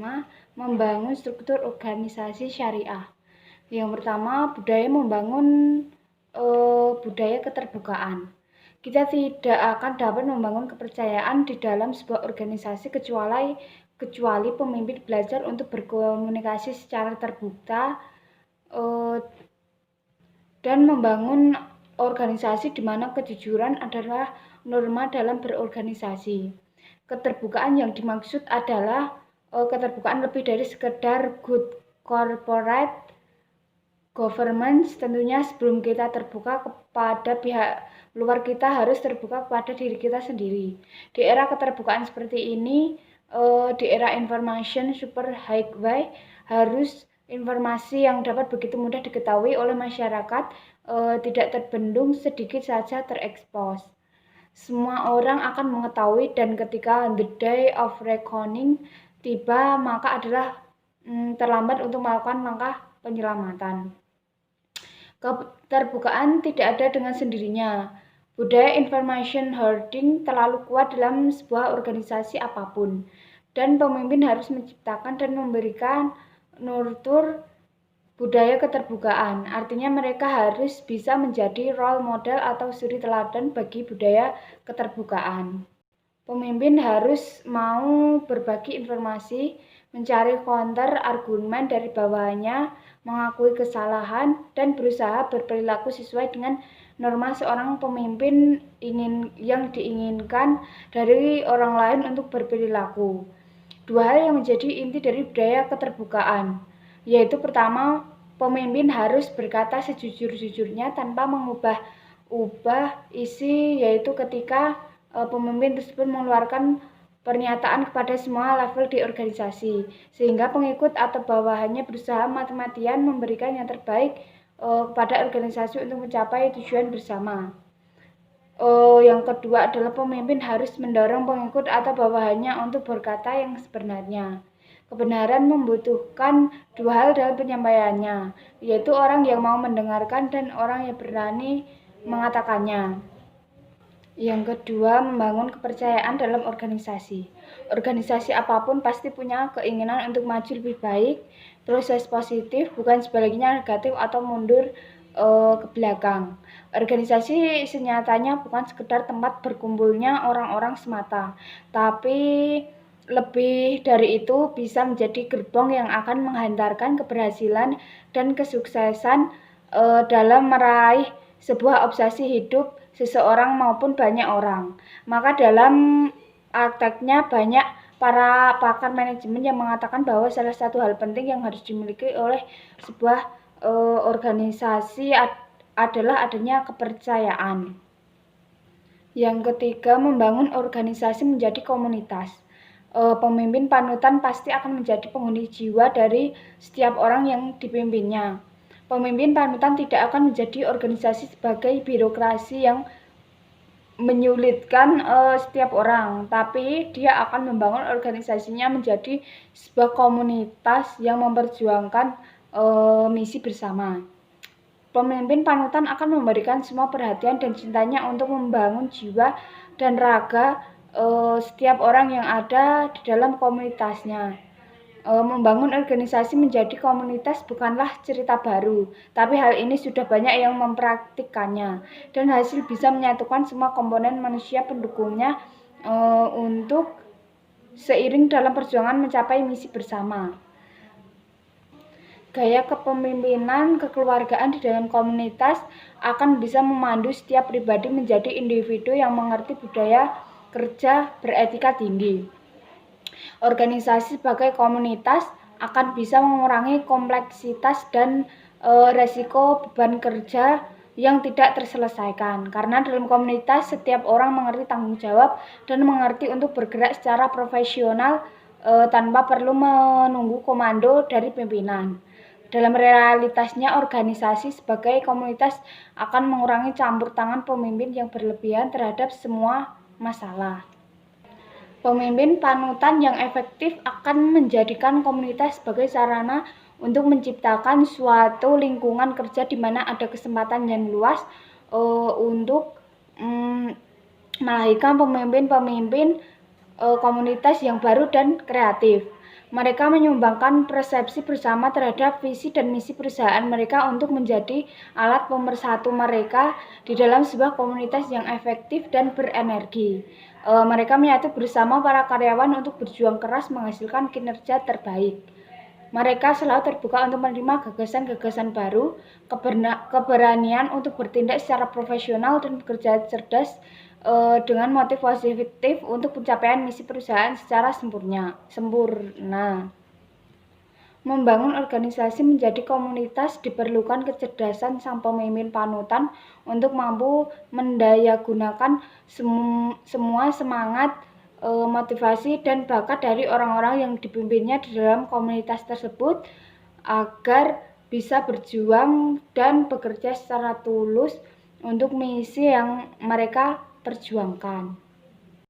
pertama, membangun struktur organisasi syariah. Yang pertama, budaya membangun budaya keterbukaan. Kita tidak akan dapat membangun kepercayaan di dalam sebuah organisasi kecuali pemimpin belajar untuk berkomunikasi secara terbuka dan membangun organisasi di mana kejujuran adalah norma dalam berorganisasi. Keterbukaan yang dimaksud adalah keterbukaan lebih dari sekedar good corporate governance. Tentunya sebelum kita terbuka kepada pihak luar, kita harus terbuka kepada diri kita sendiri. Di era keterbukaan seperti ini, di era information super highway, harus informasi yang dapat begitu mudah diketahui oleh masyarakat tidak terbendung, sedikit saja terekspos. Semua orang akan mengetahui, dan ketika the day of reckoning tiba, maka adalah terlambat untuk melakukan langkah penyelamatan. Keterbukaan tidak ada dengan sendirinya. Budaya information hoarding terlalu kuat dalam sebuah organisasi apapun, dan pemimpin harus menciptakan dan memberikan nurtur budaya keterbukaan. Artinya mereka harus bisa menjadi role model atau suri teladan bagi budaya keterbukaan. Pemimpin harus mau berbagi informasi, mencari counter argumen dari bawahannya, mengakui kesalahan, dan berusaha berperilaku sesuai dengan norma seorang pemimpin yang diinginkan dari orang lain untuk berperilaku. Dua hal yang menjadi inti dari budaya keterbukaan, yaitu pertama, pemimpin harus berkata sejujur-jujurnya tanpa mengubah isi, yaitu ketika pemimpin tersebut mengeluarkan pernyataan kepada semua level di organisasi, sehingga pengikut atau bawahannya berusaha mati-matian memberikan yang terbaik kepada organisasi untuk mencapai tujuan bersama. Yang kedua adalah pemimpin harus mendorong pengikut atau bawahannya untuk berkata yang sebenarnya. Kebenaran membutuhkan dua hal dalam penyampaiannya, yaitu orang yang mau mendengarkan dan orang yang berani mengatakannya. Yang kedua, membangun kepercayaan dalam organisasi. Organisasi apapun pasti punya keinginan untuk maju lebih baik, proses positif, bukan sebaliknya negatif atau mundur ke belakang. Organisasi senyatanya bukan sekedar tempat berkumpulnya orang-orang semata, tapi lebih dari itu bisa menjadi gerbong yang akan menghantarkan keberhasilan dan kesuksesan dalam meraih sebuah obsesi hidup seseorang maupun banyak orang. Maka dalam prakteknya banyak para pakar manajemen yang mengatakan bahwa salah satu hal penting yang harus dimiliki oleh sebuah organisasi adalah adanya kepercayaan. Yang ketiga, membangun organisasi menjadi komunitas. Pemimpin panutan pasti akan menjadi penghuni jiwa dari setiap orang yang dipimpinnya. Pemimpin panutan tidak akan menjadi organisasi sebagai birokrasi yang menyulitkan setiap orang, tapi dia akan membangun organisasinya menjadi sebuah komunitas yang memperjuangkan misi bersama. Pemimpin panutan akan memberikan semua perhatian dan cintanya untuk membangun jiwa dan raga setiap orang yang ada di dalam komunitasnya. Membangun organisasi menjadi komunitas bukanlah cerita baru, tapi hal ini sudah banyak yang mempraktikkannya, dan hasil bisa menyatukan semua komponen manusia pendukungnya untuk seiring dalam perjuangan mencapai misi bersama. Gaya kepemimpinan kekeluargaan di dalam komunitas akan bisa memandu setiap pribadi menjadi individu yang mengerti budaya kerja beretika tinggi. Organisasi sebagai komunitas akan bisa mengurangi kompleksitas dan resiko beban kerja yang tidak terselesaikan, karena dalam komunitas setiap orang mengerti tanggung jawab dan mengerti untuk bergerak secara profesional tanpa perlu menunggu komando dari pimpinan. Dalam realitasnya, organisasi sebagai komunitas akan mengurangi campur tangan pemimpin yang berlebihan terhadap semua masalah. Pemimpin panutan yang efektif akan menjadikan komunitas sebagai sarana untuk menciptakan suatu lingkungan kerja di mana ada kesempatan yang luas untuk melahirkan pemimpin-pemimpin komunitas yang baru dan kreatif. Mereka menyumbangkan persepsi bersama terhadap visi dan misi perusahaan mereka untuk menjadi alat pemersatu mereka di dalam sebuah komunitas yang efektif dan berenergi. Mereka menyatu bersama para karyawan untuk berjuang keras menghasilkan kinerja terbaik. Mereka selalu terbuka untuk menerima gagasan-gagasan baru, keberanian untuk bertindak secara profesional dan bekerja cerdas dengan motif positif untuk pencapaian misi perusahaan secara sempurna. Membangun organisasi menjadi komunitas diperlukan kecerdasan sang pemimpin panutan untuk mampu mendayagunakan semua semangat, motivasi, dan bakat dari orang-orang yang dipimpinnya di dalam komunitas tersebut agar bisa berjuang dan bekerja secara tulus untuk misi yang mereka perjuangkan.